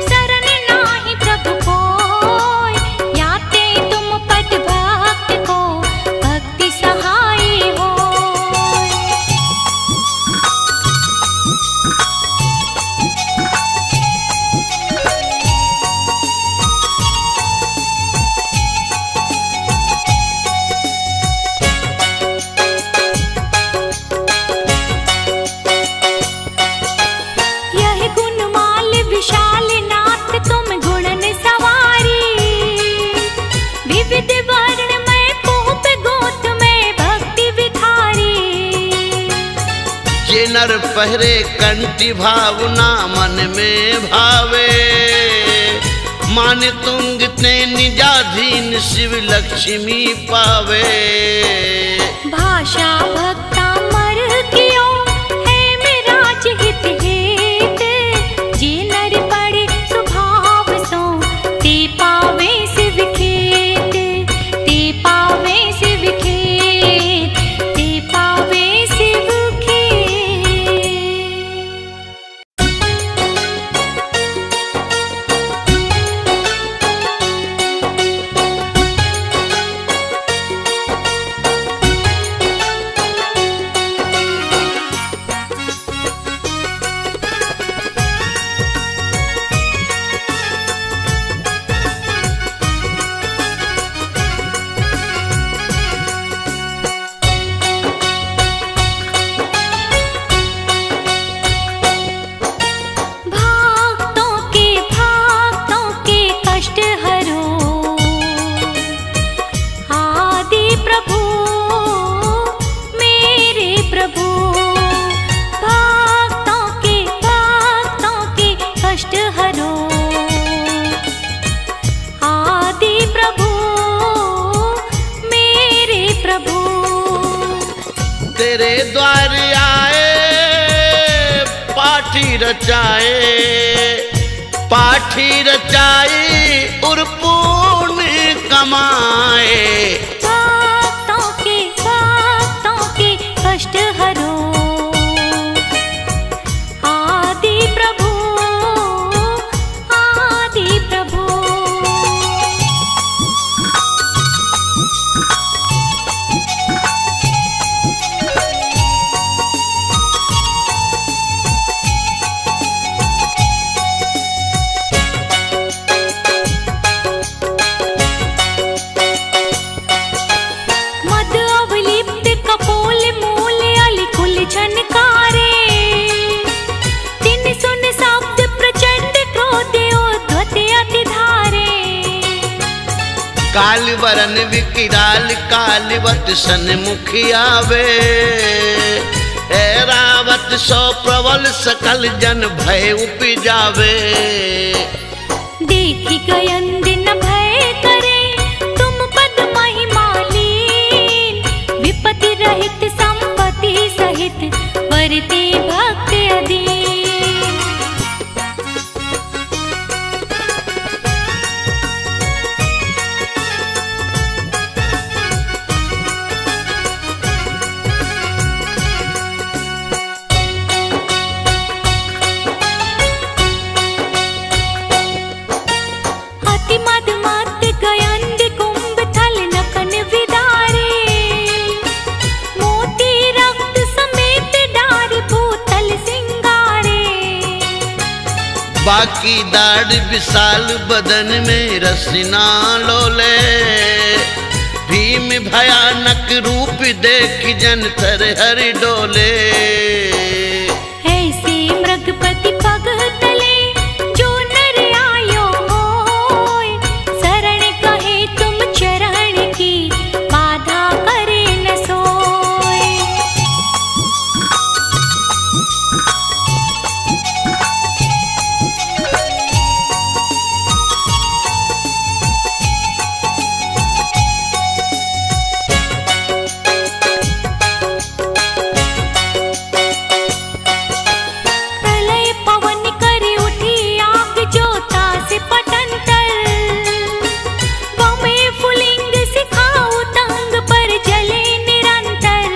शरण नाहि प्रभु कोय, याते तुम पद भक्त को भक्ति सहाय होय। यह गुणमाल विशाल नाथ तुम गुणन सवारी, विविध वर्ण में पोप गोत में भक्ति विधारी। जे नर पहरे कंठी भावना मन में भावे, मान तुंग ते निजाधीन शिव लक्ष्मी पावे। भाषा भक्ता मर कियो है मेराज हित हेत, जे नर पड़े स्वभाव सो ते पावे शिव खेत, ते पावे शिव खेत, ते पावे शिव खेत। भक्तों के कष्ट हरो, आदि प्रभु मेरे प्रभु। भक्तों के कष्ट हरो, आदि प्रभु मेरे प्रभु। तेरे द्वार आए पाठी रचाए और पुण्य कमाए। भक्तों के कष्ट हरो, आदि प्रभु आदि प्रभु। मद अवलिप्त कपोल मूल अलिकुल झनकारे, तिन सुन शब्द प्रचंड क्रोध उद्धत अति धारे। काल वरन विकराल कालवत सन्मुख आवे, ऐरावत सो प्रबल सकल जन भय उपजावे। देखी गयन दिन भय करे तुम पद महिमालीन, विपत्ति रहित संपत्ति सहित वरते भक्त अधीन। अति बाकी दाढ़ विशाल बदन में रसना लोले। भीम भयानक रूप देख जन थर हर डोले। ऐसे मृगपति पग तले जो नर आयो होय, शरण कहे तुम चरण की बाधा करे न सोय। प्रलय पवन करे उठी आग ज्योता से पटंतर, गमे फुलिंग सिखाओ तंग पर जले निरंतर।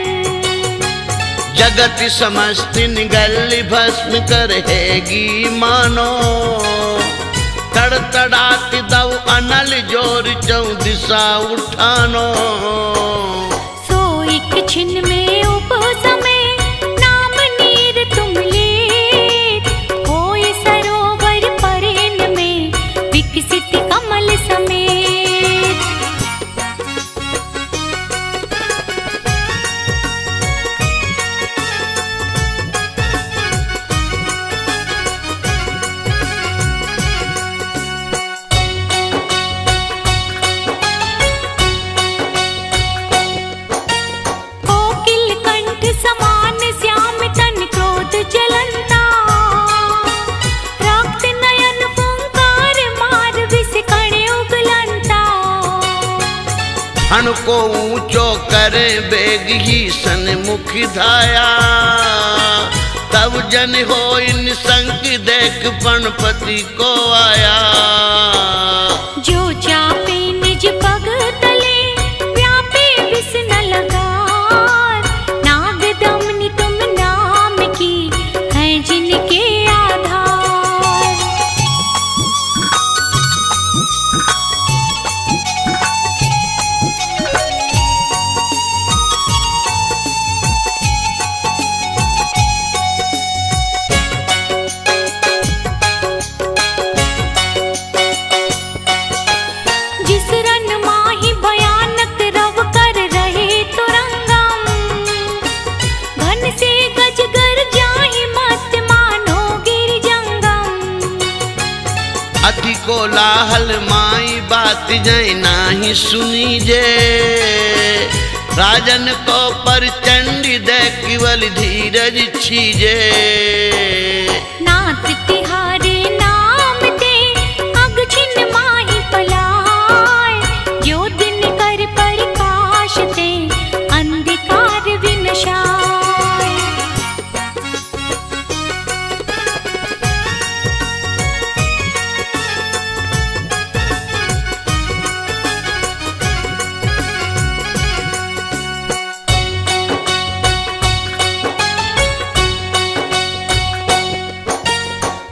जगत समस्त निगल भस्म करहेगी मानो, तड़तड़ात दव अनल जोर चौ दिशा उठानो। सो एक छिन में उपसमे नाम नीर तुम लेत, होय सरोवर परेन में विकसित कमल समेत। कोकिल कंठ समान श्याम तन क्रोध जलंता, रक्त नयन फुंकार मार विष कण उगलंता। हन को ऊंचो करे बेग ही सन्मुख धाया, तब जन हो निसंक देख पणपति को आया। जो चापे निज पग तले व्यापे विष न लगार, नाग दमनी तुम नाम की हैं जिनके आधार। जिस रन माही भयानक रव कर रहे तुरंगम, घन से गजगर जाहि मत मानो गिर जंगम। अति को लाहल माई बात जय नाही सुनी जे, राजन को पर चंडी दे केवल धीरज छीजे। नाथ तिहारे नाम ते अग छिन माही पलाय, जो दिन कर प्रकाश ते अंधकार विनशाय।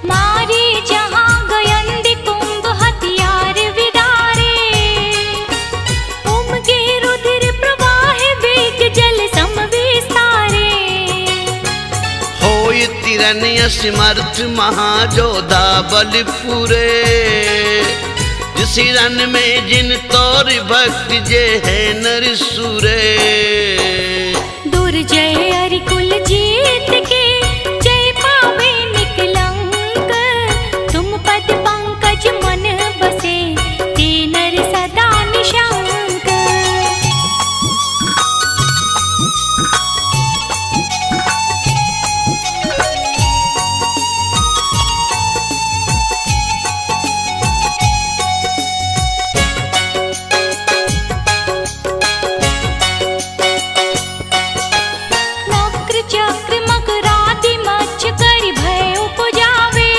मारे जहाँ गयंद कुंभ हथियार विदारे, उमगे रुधिर प्रवाह वेग जल सम विस्तारे। होय तिरन्य समर्थ महाजोधा बल पूरे, जिस रन में जिन तोर भक्त जे है नर सूरे। दुर्जय अरिकुल जीत के जय पावे निकलंक, तुम पद पंकज मन बसे ते नर सदा निशंक। नक्र चक्र मकरादि मच्छ करि भय उपजावे,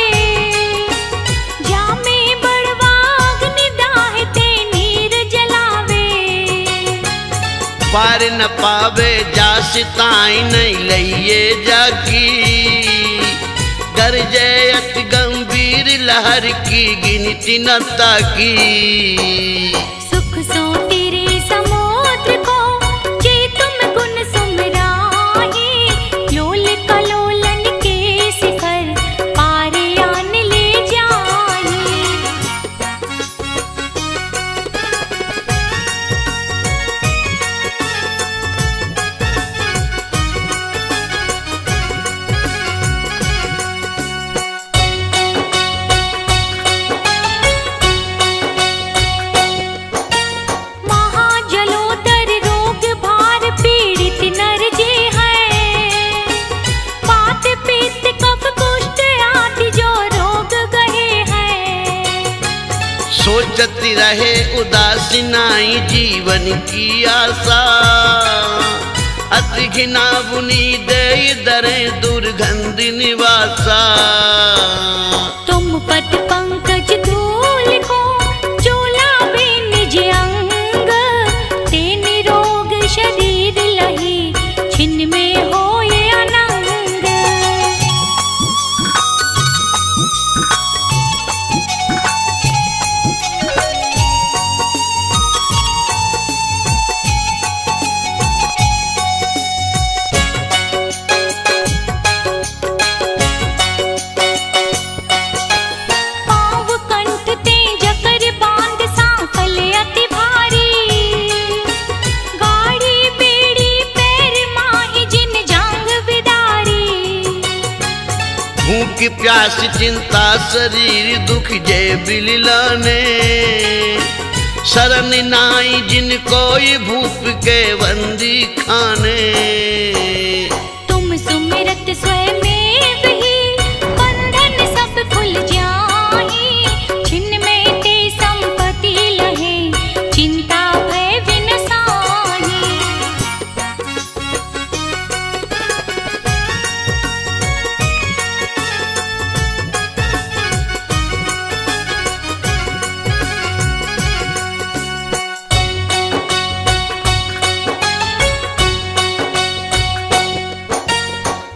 जामे बड़वा अग्नि दाहि ते नीर जलावे। पार न पावे जास ताई नहीं लइए जाकी, गरजे अति गंभीर लहर की गिनती न ताकी। सुख सो तेरे समुद्र को जे तुम गुण सुमराही, लोल कलोलन के शिखर पार आन ले जा। सिनाई जीवन की आशा, अति घिना बुनी दे दरे दुर्गंध निवासा। तुम पद पंकज धूल को चोला भी निज अंग, ते निरोग शरीर लही छिन्न में होए अनंग। पाँव कंठ ते जकर बांध सांफल अति भारी, गाड़ी बेड़ी पैर माही जिन जांग बिदारी। भूख प्यास चिंता शरीर दुख जय बिललाने, शरण नाई जिन कोई भूप के बंदी खाने। तुम सुमिरत स्वयं ही बंधन सब खुल जाहि, छिन्न में ते संपत्ति लहे चिंता भय विनसाहि।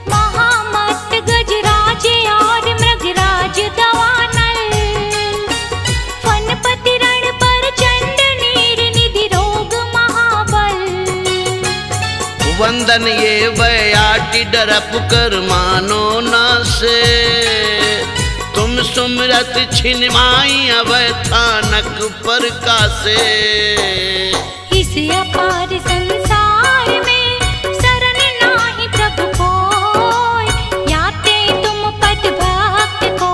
महामत गजराज और मृगराज दवानल, फनपति रण पर चंड नीर निधि रोग महाबल। वंदन ये बयाटी डरप कर मानो ना से, तुम सुमरत छिनमाई अब थानक पर कासे। इस अपार संसार में शरण नाहि प्रभु कोय, याते तुम पद भक्त को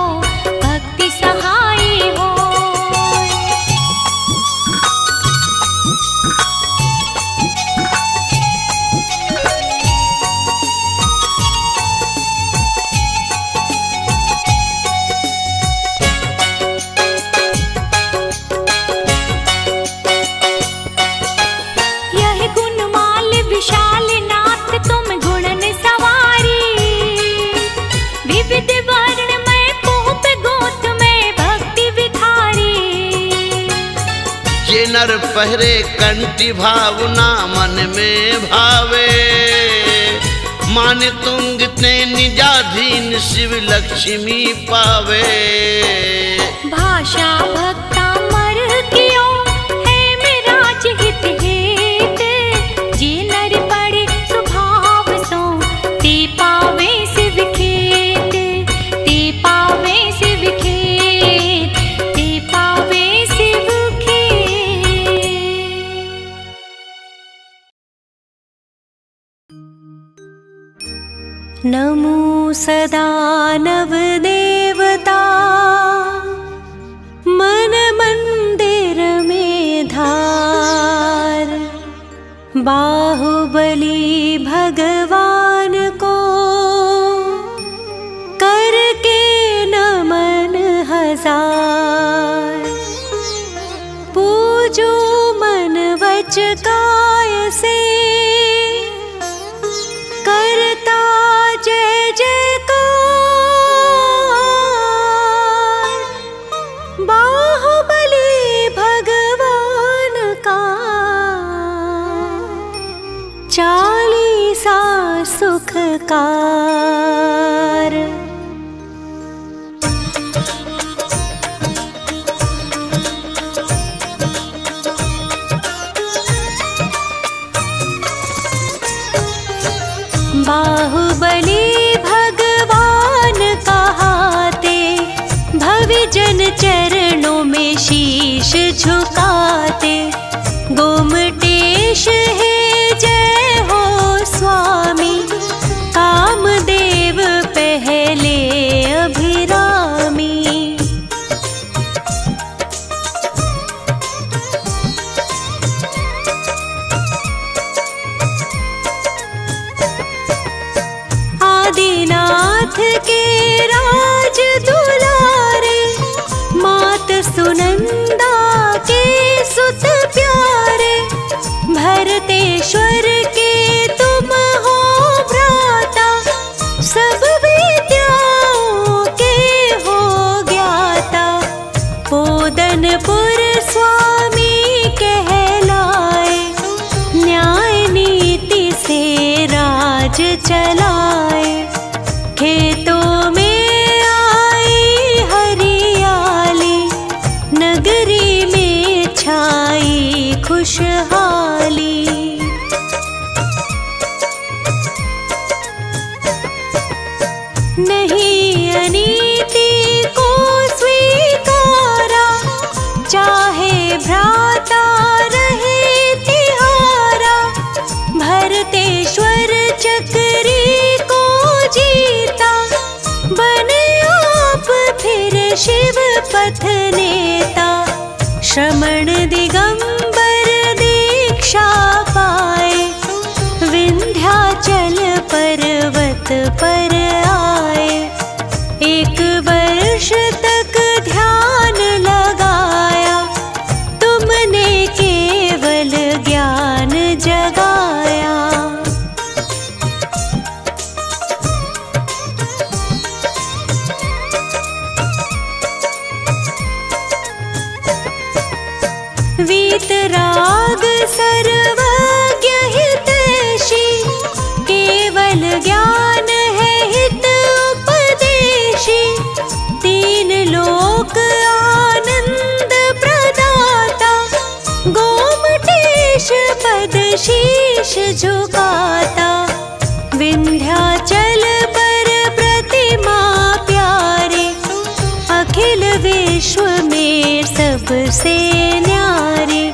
भक्ति सहाय होय। यह गुणमाल विशाल नाथ तुम गुणन सवारी, विविध वर्ण में पोप गोत में भक्ति विखारी। ये नर पहरे कंठी भावना मन में भावे, मान तुंग ते निजाधीन शिव लक्ष्मी पावे। भाषा भक्ता मर कियो है मेराज हित हेत, जे नर पड़े स्वभाव सो ते पावे शिव खेत। ते पावे शिव खेत, ते पावे शिव खेत। नमो सदा नव देवता, मन मंदिर में धार। बाहुबली भगवान को करके नमन हजार। पूजो मन वच काय से, करता जय जयकार। बाहुबली भगवान का चालीसा सुखकार। बाहुबली भगवान कहाते, भविजन चरणों में शीश झुकाते। गोमटेश है जय हो स्वामी, कामदेव पहले अभिरामी। आदिनाथ के राज दुलारे, मात सुनंदा के सुत प्यारे। चलाए। खेतों में आई हरियाली, नगरी में छाई खुशहाली। नहीं अनीति को स्वीकारा, चाहे भ्राता रहे तिहारा। भरतेश्वर चक्री को जीता, बने आप फिर शिव पथ नेता। श्रमण दिगंबर दीक्षा पाए, विंध्याचल पर्वत पर आए। 1 वर्ष तक ध्यान लगाया, तुमने केवल ज्ञान जगाया। वीतराग सर्वज्ञ हितैषी, केवल ज्ञान है हित उपदेशी। 3 लोक आनंद प्रदाता, गोमटेश पद शीश झुकाता। विंध्याचल पर प्रतिमा प्यारे, अखिल विश्व में सबसे न्यारे।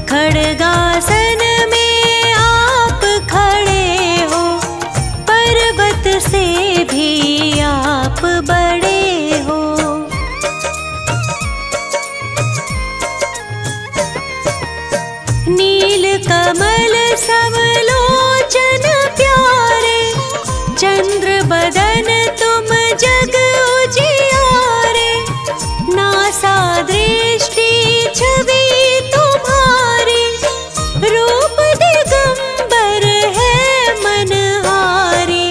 खड़गासन में आप खड़े हो, पर्वत से भी आप बड़े हो। नील कमल समलोचन प्यारे, चंद्र बदन तुम जग उजियारे। नासा दृष्टि छवि तुम्हारी, रूप दिगंबर है मनहारी।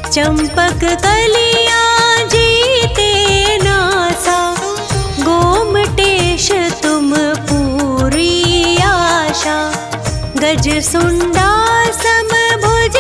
चंपक कलियां जीते नासा, गोमटेश तुम पूरी आशा। गज सुंडा समभुज